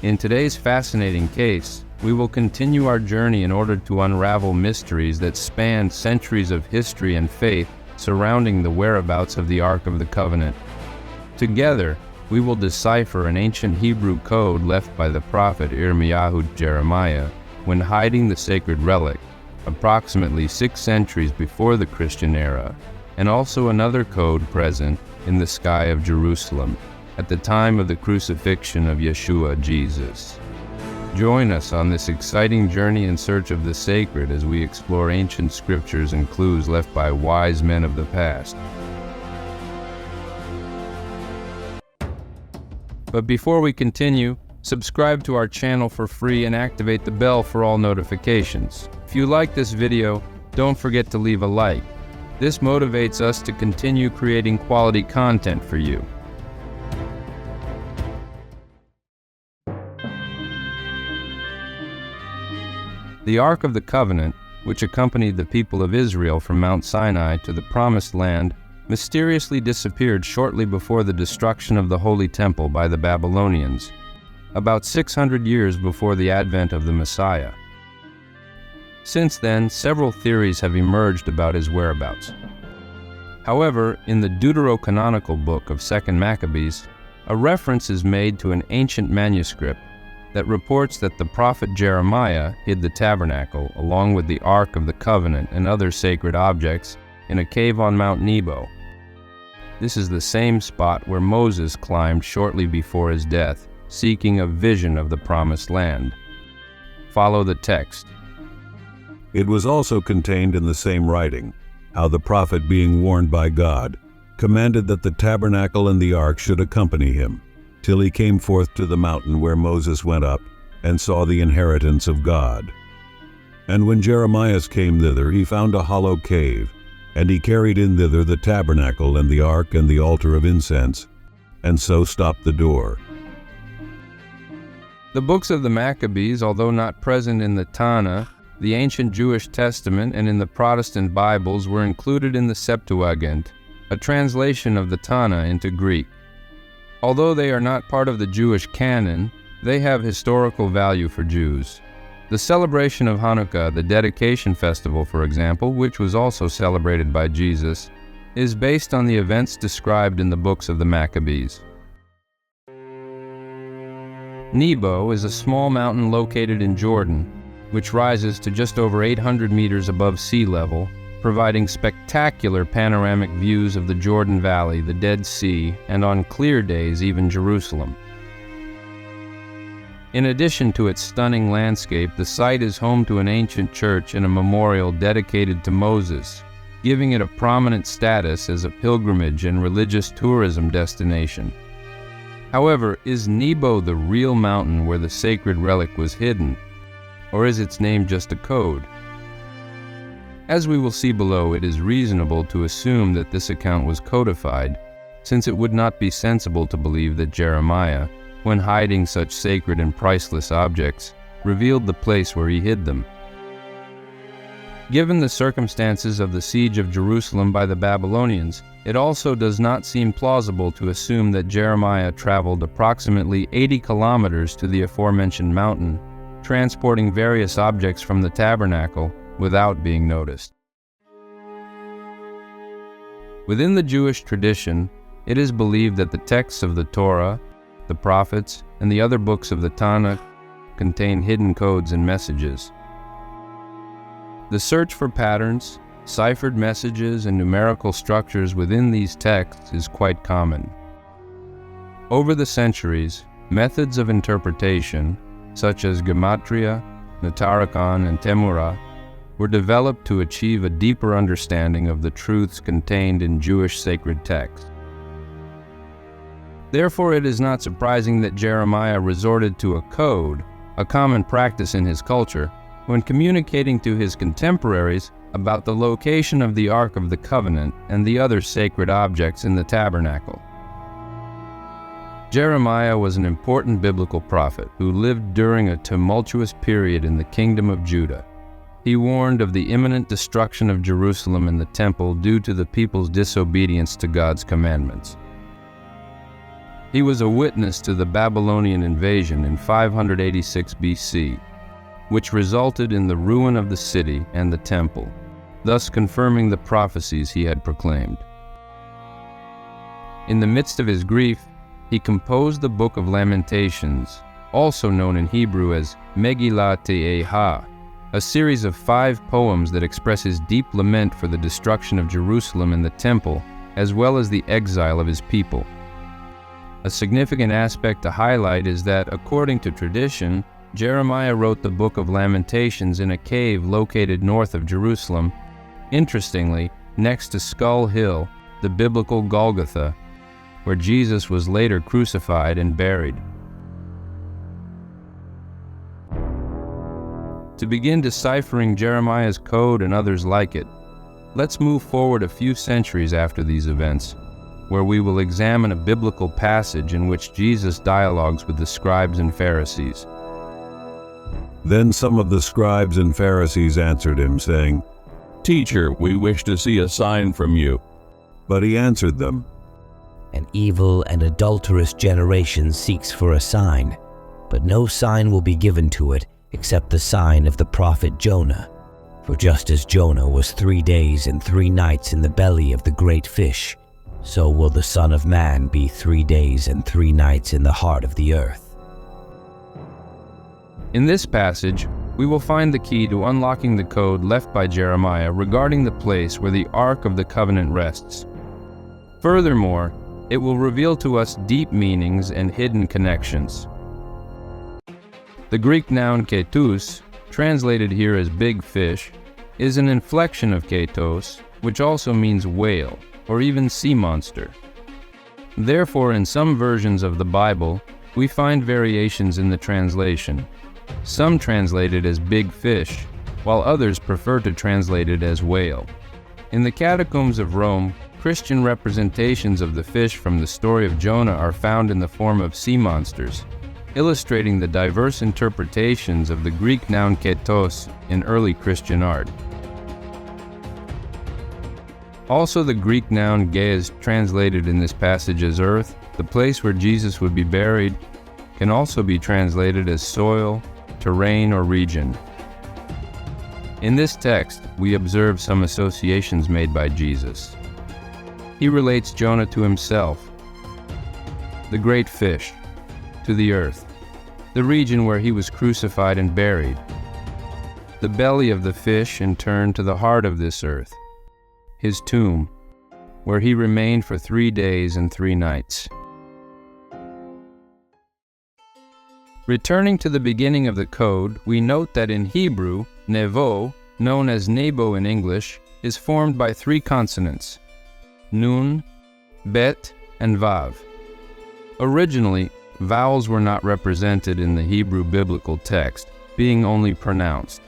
In today's fascinating case, we will continue our journey in order to unravel mysteries that span centuries of history and faith surrounding the whereabouts of the Ark of the Covenant. Together, we will decipher an ancient Hebrew code left by the prophet Yirmeyahu Jeremiah when hiding the sacred relic, approximately 6 centuries before the Christian era, and also another code present in the sky of Jerusalem at the time of the crucifixion of Yeshua Jesus. Join us on this exciting journey in search of the sacred as we explore ancient scriptures and clues left by wise men of the past. But before we continue, subscribe to our channel for free and activate the bell for all notifications. If you like this video, don't forget to leave a like. This motivates us to continue creating quality content for you. The Ark of the Covenant, which accompanied the people of Israel from Mount Sinai to the Promised Land, mysteriously disappeared shortly before the destruction of the Holy Temple by the Babylonians, about 600 years before the advent of the Messiah. Since then, several theories have emerged about his whereabouts. However, in the deuterocanonical book of 2nd Maccabees, a reference is made to an ancient manuscript that reports that the prophet Jeremiah hid the tabernacle along with the Ark of the Covenant and other sacred objects in a cave on Mount Nebo. This is the same spot where Moses climbed shortly before his death, seeking a vision of the Promised Land. Follow the text. It was also contained in the same writing, how the prophet, being warned by God, commanded that the tabernacle and the ark should accompany him, till he came forth to the mountain where Moses went up, and saw the inheritance of God. And when Jeremiah came thither, he found a hollow cave, and he carried in thither the tabernacle and the ark and the altar of incense, and so stopped the door. The books of the Maccabees, although not present in the Tanakh, the ancient Jewish Testament, and in the Protestant Bibles, were included in the Septuagint, a translation of the Tanakh into Greek. Although they are not part of the Jewish canon, they have historical value for Jews. The celebration of Hanukkah, the dedication festival, for example, which was also celebrated by Jesus, is based on the events described in the books of the Maccabees. Nebo is a small mountain located in Jordan, which rises to just over 800 meters above sea level, providing spectacular panoramic views of the Jordan Valley, the Dead Sea, and on clear days even Jerusalem. In addition to its stunning landscape, the site is home to an ancient church and a memorial dedicated to Moses, giving it a prominent status as a pilgrimage and religious tourism destination. However, is Nebo the real mountain where the sacred relic was hidden, or is its name just a code? As we will see below, it is reasonable to assume that this account was codified, since it would not be sensible to believe that Jeremiah, when hiding such sacred and priceless objects, revealed the place where he hid them. Given the circumstances of the siege of Jerusalem by the Babylonians, it also does not seem plausible to assume that Jeremiah traveled approximately 80 kilometers to the aforementioned mountain, transporting various objects from the tabernacle without being noticed. Within the Jewish tradition, it is believed that the texts of the Torah, the prophets, and the other books of the Tanakh contain hidden codes and messages. The search for patterns, ciphered messages, and numerical structures within these texts is quite common. Over the centuries, methods of interpretation, such as gematria, Netarikon, and Temura, were developed to achieve a deeper understanding of the truths contained in Jewish sacred texts. Therefore, it is not surprising that Jeremiah resorted to a code, a common practice in his culture, when communicating to his contemporaries about the location of the Ark of the Covenant and the other sacred objects in the tabernacle. Jeremiah was an important biblical prophet who lived during a tumultuous period in the kingdom of Judah. He warned of the imminent destruction of Jerusalem and the temple due to the people's disobedience to God's commandments. He was a witness to the Babylonian invasion in 586 BC, which resulted in the ruin of the city and the temple, thus confirming the prophecies he had proclaimed. In the midst of his grief, he composed the Book of Lamentations, also known in Hebrew as Megillat Eha, a series of 5 poems that express his deep lament for the destruction of Jerusalem and the temple, as well as the exile of his people. A significant aspect to highlight is that, according to tradition, Jeremiah wrote the Book of Lamentations in a cave located north of Jerusalem, interestingly, next to Skull Hill, the biblical Golgotha, where Jesus was later crucified and buried. To begin deciphering Jeremiah's code and others like it, let's move forward a few centuries after these events, where we will examine a biblical passage in which Jesus dialogues with the scribes and Pharisees. Then some of the scribes and Pharisees answered him, saying, "Teacher, we wish to see a sign from you." But he answered them, "An evil and adulterous generation seeks for a sign, but no sign will be given to it except the sign of the prophet Jonah. For just as Jonah was 3 days and 3 nights in the belly of the great fish, so will the Son of Man be 3 days and 3 nights in the heart of the earth." In this passage, we will find the key to unlocking the code left by Jeremiah regarding the place where the Ark of the Covenant rests. Furthermore, it will reveal to us deep meanings and hidden connections. The Greek noun ketos, translated here as big fish, is an inflection of ketos, which also means whale, or even sea monster. Therefore, in some versions of the Bible, we find variations in the translation. Some translate it as big fish, while others prefer to translate it as whale. In the catacombs of Rome, Christian representations of the fish from the story of Jonah are found in the form of sea monsters, illustrating the diverse interpretations of the Greek noun ketos in early Christian art. Also, the Greek noun geas, translated in this passage as earth, the place where Jesus would be buried, can also be translated as soil, terrain, or region. In this text, we observe some associations made by Jesus. He relates Jonah to himself, the great fish, to the earth, the region where he was crucified and buried, the belly of the fish in turn to the heart of this earth, his tomb, where he remained for 3 days and 3 nights. Returning to the beginning of the code, we note that in Hebrew, nevo, known as nebo in English, is formed by 3 consonants, nun, bet, and vav. Originally, vowels were not represented in the Hebrew biblical text, being only pronounced.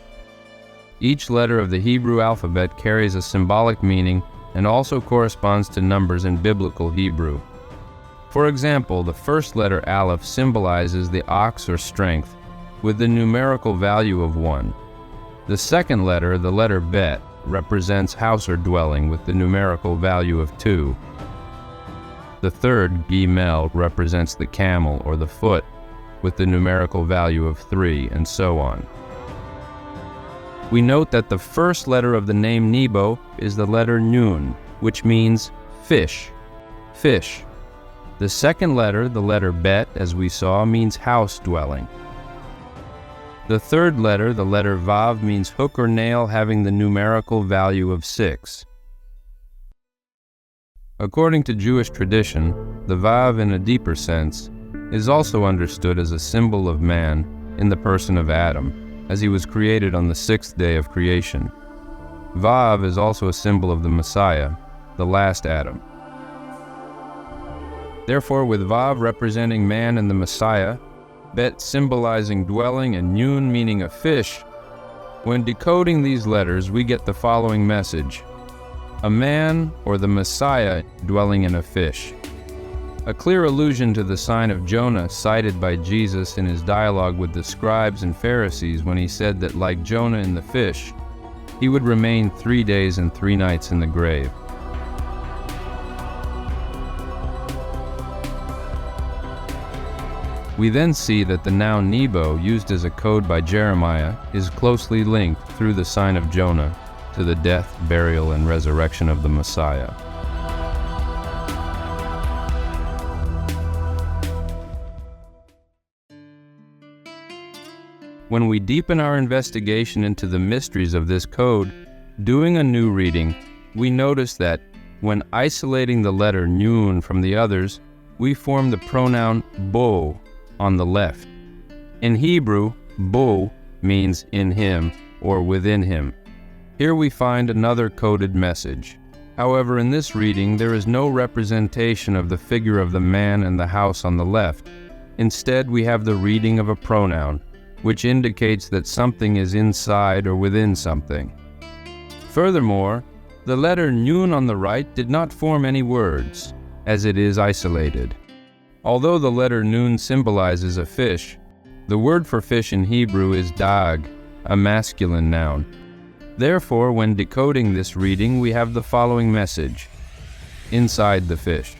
Each letter of the Hebrew alphabet carries a symbolic meaning and also corresponds to numbers in biblical Hebrew. For example, the first letter Aleph symbolizes the ox or strength, with the numerical value of 1. The second letter, the letter Bet, represents house or dwelling with the numerical value of 2. The third, Gimel, represents the camel or the foot with the numerical value of 3, and so on. We note that the first letter of the name Nebo is the letter Nun, which means fish, fish. The second letter, the letter Bet, as we saw, means house dwelling. The third letter, the letter Vav, means hook or nail having the numerical value of 6. According to Jewish tradition, the Vav in a deeper sense is also understood as a symbol of man in the person of Adam, as he was created on the 6th day of creation. Vav is also a symbol of the Messiah, the last Adam. Therefore, with Vav representing man and the Messiah, Bet symbolizing dwelling, and Nun meaning a fish, when decoding these letters, we get the following message: a man or the Messiah dwelling in a fish. A clear allusion to the sign of Jonah cited by Jesus in his dialogue with the scribes and Pharisees when he said that, like Jonah in the fish, he would remain 3 days and 3 nights in the grave. We then see that the noun Nebo, used as a code by Jeremiah, is closely linked through the sign of Jonah to the death, burial, and resurrection of the Messiah. When we deepen our investigation into the mysteries of this code, doing a new reading, we notice that when isolating the letter Nun from the others, we form the pronoun bo on the left. In Hebrew, bo means in him or within him. Here we find another coded message. However, in this reading, there is no representation of the figure of the man and the house on the left. Instead, we have the reading of a pronoun, which indicates that something is inside or within something. Furthermore, the letter Nun on the right did not form any words, as it is isolated. Although the letter Nun symbolizes a fish, the word for fish in Hebrew is dag, a masculine noun. Therefore, when decoding this reading, we have the following message: inside the fish.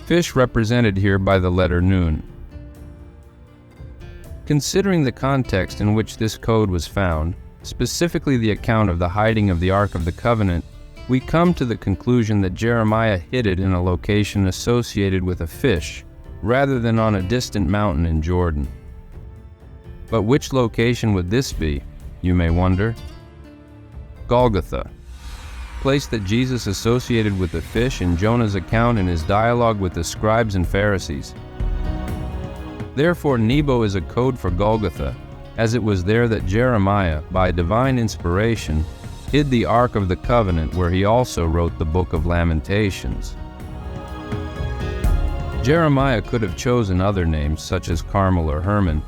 Fish represented here by the letter Nun. Considering the context in which this code was found, specifically the account of the hiding of the Ark of the Covenant, we come to the conclusion that Jeremiah hid it in a location associated with a fish, rather than on a distant mountain in Jordan. But which location would this be, you may wonder? Golgotha, place that Jesus associated with the fish in Jonah's account in his dialogue with the scribes and Pharisees. Therefore, Nebo is a code for Golgotha, as it was there that Jeremiah, by divine inspiration, hid the Ark of the Covenant, where he also wrote the Book of Lamentations. Jeremiah could have chosen other names such as Carmel or Hermon,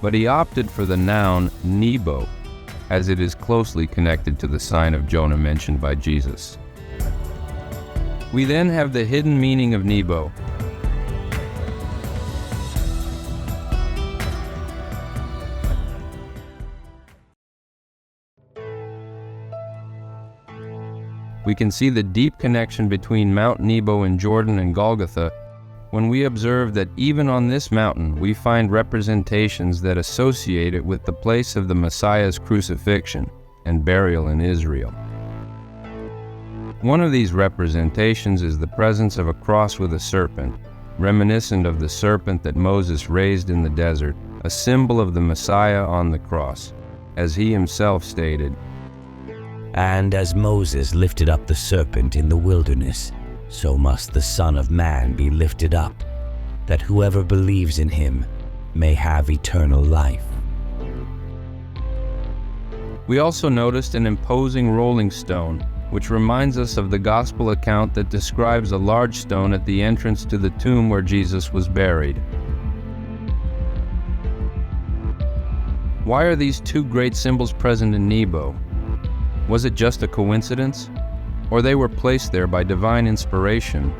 but he opted for the noun Nebo, as it is closely connected to the sign of Jonah mentioned by Jesus. We then have the hidden meaning of Nebo. We can see the deep connection between Mount Nebo in Jordan and Golgotha when we observe that even on this mountain we find representations that associate it with the place of the Messiah's crucifixion and burial in Israel. One of these representations is the presence of a cross with a serpent, reminiscent of the serpent that Moses raised in the desert, a symbol of the Messiah on the cross, as he himself stated, "And as Moses lifted up the serpent in the wilderness, so must the Son of Man be lifted up, that whoever believes in him may have eternal life." We also noticed an imposing rolling stone, which reminds us of the gospel account that describes a large stone at the entrance to the tomb where Jesus was buried. Why are these two great symbols present in Nebo? Was it just a coincidence? Or they were placed there by divine inspiration,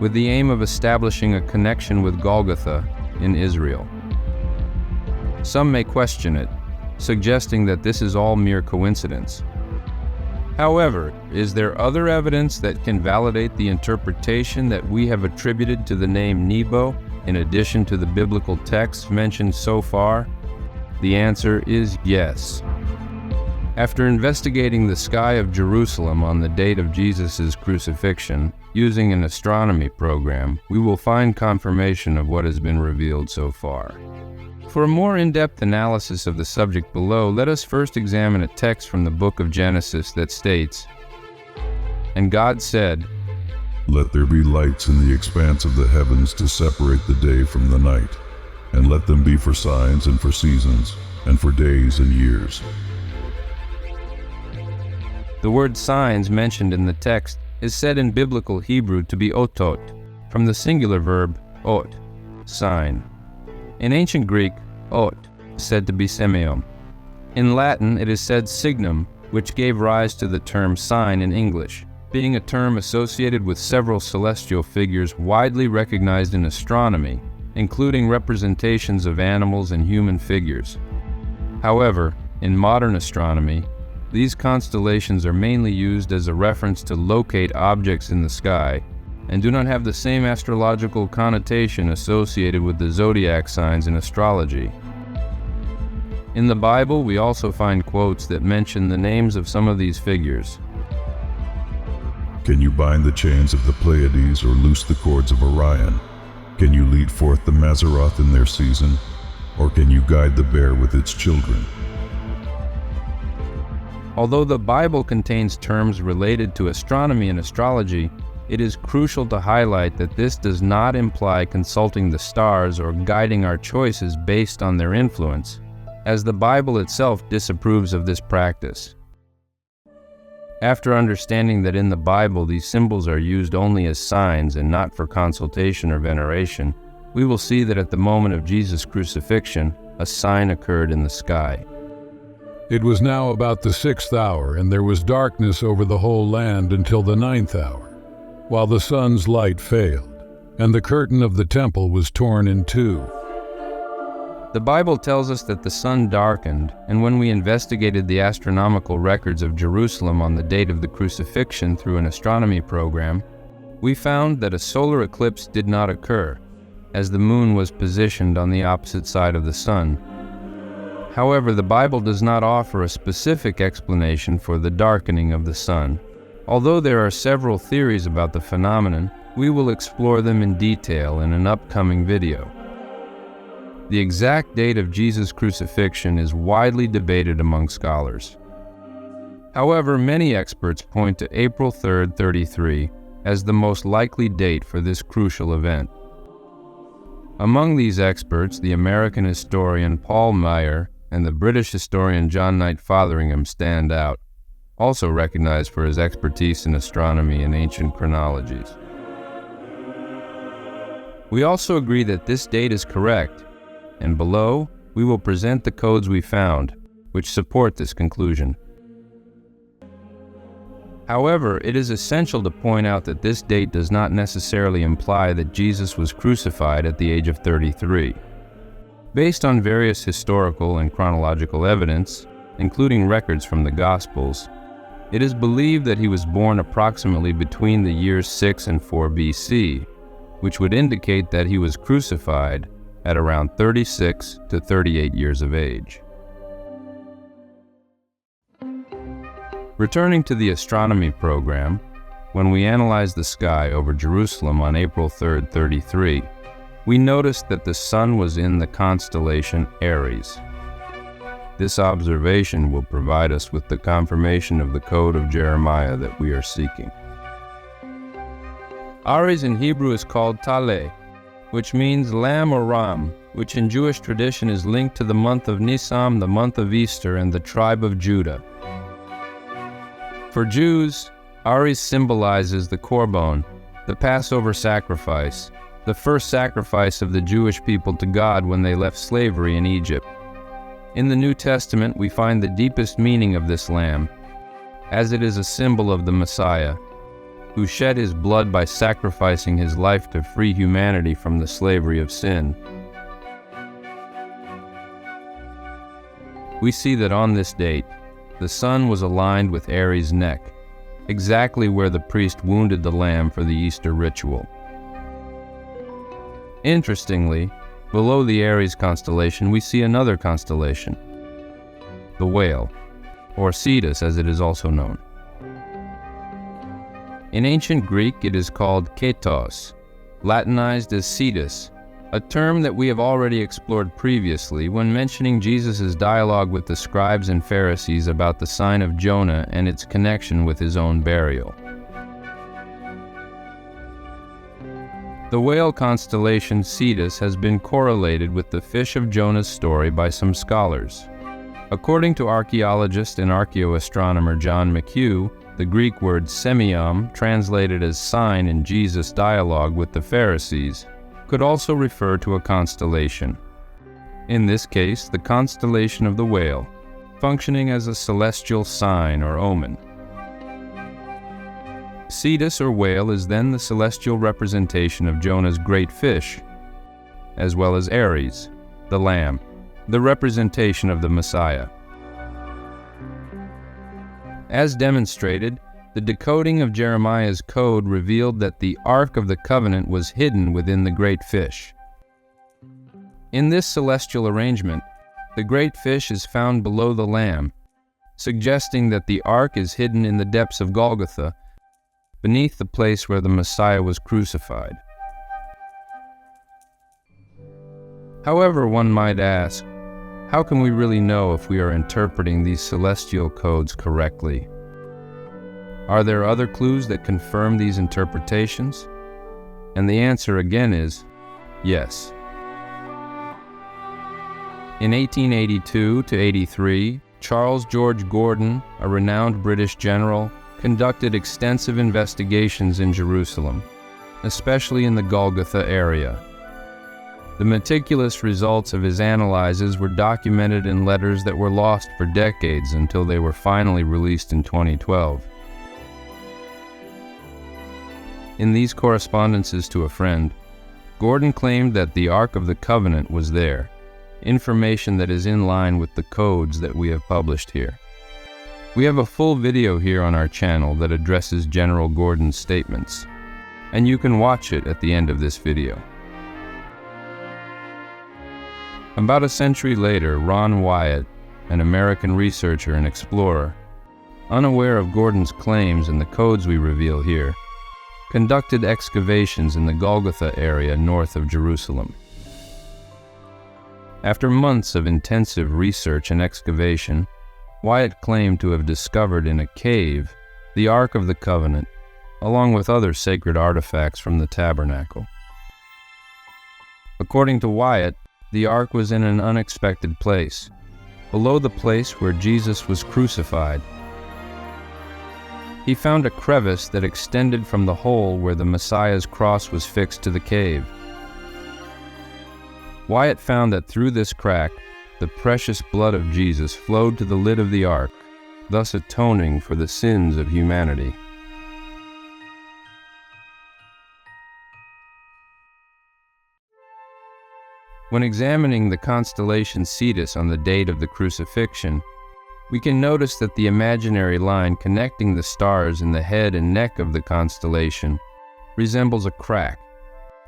with the aim of establishing a connection with Golgotha in Israel? Some may question it, suggesting that this is all mere coincidence. However, is there other evidence that can validate the interpretation that we have attributed to the name Nebo, in addition to the biblical texts mentioned so far? The answer is yes. After investigating the sky of Jerusalem on the date of Jesus' crucifixion, using an astronomy program, we will find confirmation of what has been revealed so far. For a more in-depth analysis of the subject below, let us first examine a text from the book of Genesis that states, "And God said, Let there be lights in the expanse of the heavens to separate the day from the night, and let them be for signs and for seasons, and for days and years." The word signs mentioned in the text is said in biblical Hebrew to be otot, from the singular verb ot, sign. In ancient Greek, ot said to be semeion. In Latin, it is said signum, which gave rise to the term sign in English, being a term associated with several celestial figures widely recognized in astronomy, including representations of animals and human figures. However, in modern astronomy, these constellations are mainly used as a reference to locate objects in the sky, and do not have the same astrological connotation associated with the zodiac signs in astrology. In the Bible, we also find quotes that mention the names of some of these figures. Can you bind the chains of the Pleiades or loose the cords of Orion? Can you lead forth the Mazzaroth in their season? Or can you guide the bear with its children? Although the Bible contains terms related to astronomy and astrology, it is crucial to highlight that this does not imply consulting the stars or guiding our choices based on their influence, as the Bible itself disapproves of this practice. After understanding that in the Bible these symbols are used only as signs and not for consultation or veneration, we will see that at the moment of Jesus' crucifixion, a sign occurred in the sky. It was now about the 6th hour, and there was darkness over the whole land until the 9th hour, while the sun's light failed, and the curtain of the temple was torn in two. The Bible tells us that the sun darkened, and when we investigated the astronomical records of Jerusalem on the date of the crucifixion through an astronomy program, we found that a solar eclipse did not occur, as the moon was positioned on the opposite side of the sun. However, the Bible does not offer a specific explanation for the darkening of the sun. Although there are several theories about the phenomenon, we will explore them in detail in an upcoming video. The exact date of Jesus' crucifixion is widely debated among scholars. However, many experts point to April 3rd, 33 as the most likely date for this crucial event. Among these experts, the American historian Paul Meyer and the British historian John Knight Fotheringham stand out, also recognized for his expertise in astronomy and ancient chronologies. We also agree that this date is correct, and below, we will present the codes we found, which support this conclusion. However, it is essential to point out that this date does not necessarily imply that Jesus was crucified at the age of 33. Based on various historical and chronological evidence, including records from the Gospels, it is believed that he was born approximately between the years 6 and 4 BC, which would indicate that he was crucified at around 36 to 38 years of age. Returning to the astronomy program, when we analyzed the sky over Jerusalem on April 3rd, 33, we noticed that the sun was in the constellation Aries. This observation will provide us with the confirmation of the code of Jeremiah that we are seeking. Aries in Hebrew is called Taleh, which means lamb or ram, which in Jewish tradition is linked to the month of Nisan, the month of Easter, and the tribe of Judah. For Jews, Aries symbolizes the Korban, the Passover sacrifice, the first sacrifice of the Jewish people to God when they left slavery in Egypt. In the New Testament, we find the deepest meaning of this lamb, as it is a symbol of the Messiah, who shed his blood by sacrificing his life to free humanity from the slavery of sin. We see that on this date, the sun was aligned with Aries' neck, exactly where the priest wounded the lamb for the Easter ritual. Interestingly, below the Aries constellation we see another constellation, the Whale, or Cetus as it is also known. In ancient Greek it is called ketos, Latinized as Cetus, a term that we have already explored previously when mentioning Jesus' dialogue with the scribes and Pharisees about the sign of Jonah and its connection with his own burial. The whale constellation Cetus has been correlated with the fish of Jonah's story by some scholars. According to archaeologist and archaeoastronomer John McHugh, the Greek word semion, translated as sign in Jesus' dialogue with the Pharisees, could also refer to a constellation. In this case, the constellation of the whale, functioning as a celestial sign or omen. Cetus or whale is then the celestial representation of Jonah's great fish, as well as Aries, the lamb, the representation of the Messiah. As demonstrated, The decoding of Jeremiah's code revealed that the Ark of the Covenant was hidden within the great fish. In this celestial arrangement, the great fish is found below the Lamb, suggesting that the Ark is hidden in the depths of Golgotha, beneath the place where the Messiah was crucified. However, one might ask, how can we really know if we are interpreting these celestial codes correctly? Are there other clues that confirm these interpretations? And the answer again is yes. In 1882 to 83, Charles George Gordon, a renowned British general, conducted extensive investigations in Jerusalem, especially in the Golgotha area. The meticulous results of his analyses were documented in letters that were lost for decades until they were finally released in 2012. In these correspondences to a friend, Gordon claimed that the Ark of the Covenant was there, information that is in line with the codes that we have published here. We have a full video here on our channel that addresses General Gordon's statements, and you can watch it at the end of this video. About a century later, Ron Wyatt, an American researcher and explorer, unaware of Gordon's claims and the codes we reveal here, conducted excavations in the Golgotha area north of Jerusalem. After months of intensive research and excavation, Wyatt claimed to have discovered in a cave the Ark of the Covenant, along with other sacred artifacts from the tabernacle. According to Wyatt, the Ark was in an unexpected place, below the place where Jesus was crucified. He found a crevice that extended from the hole where the Messiah's cross was fixed to the cave. Wyatt found that through this crack, the precious blood of Jesus flowed to the lid of the Ark, thus atoning for the sins of humanity. When examining the constellation Cetus on the date of the crucifixion, we can notice that the imaginary line connecting the stars in the head and neck of the constellation resembles a crack,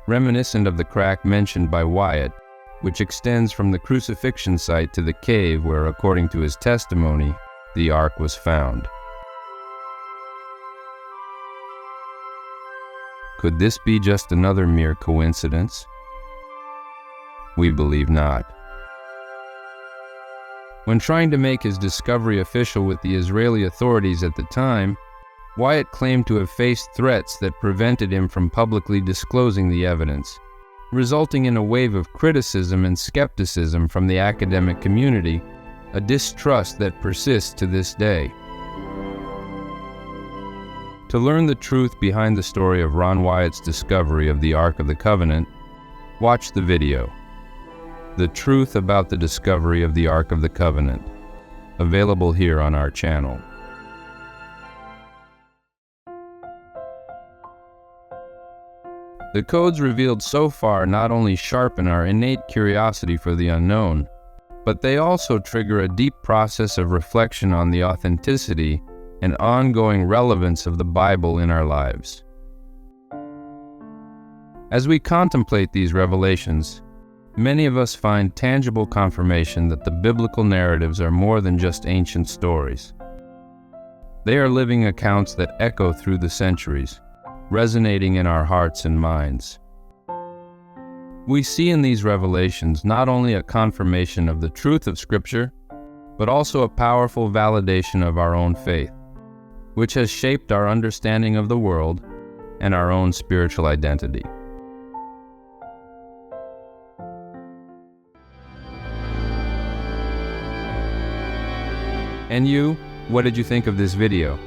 reminiscent of the crack mentioned by Wyatt, which extends from the crucifixion site to the cave where, according to his testimony, the Ark was found. Could this be just another mere coincidence? We believe not. When trying to make his discovery official with the Israeli authorities at the time, Wyatt claimed to have faced threats that prevented him from publicly disclosing the evidence, resulting in a wave of criticism and skepticism from the academic community, a distrust that persists to this day. To learn the truth behind the story of Ron Wyatt's discovery of the Ark of the Covenant, watch the video, The Truth About the Discovery of the Ark of the Covenant, available here on our channel. The codes revealed so far not only sharpen our innate curiosity for the unknown, but they also trigger a deep process of reflection on the authenticity and ongoing relevance of the Bible in our lives. As we contemplate these revelations, many of us find tangible confirmation that the biblical narratives are more than just ancient stories. They are living accounts that echo through the centuries, resonating in our hearts and minds. We see in these revelations not only a confirmation of the truth of Scripture, but also a powerful validation of our own faith, which has shaped our understanding of the world and our own spiritual identity. And you, what did you think of this video?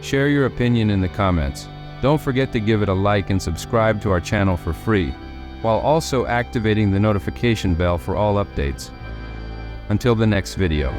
Share your opinion in the comments. Don't forget to give it a like and subscribe to our channel for free, while also activating the notification bell for all updates. Until the next video.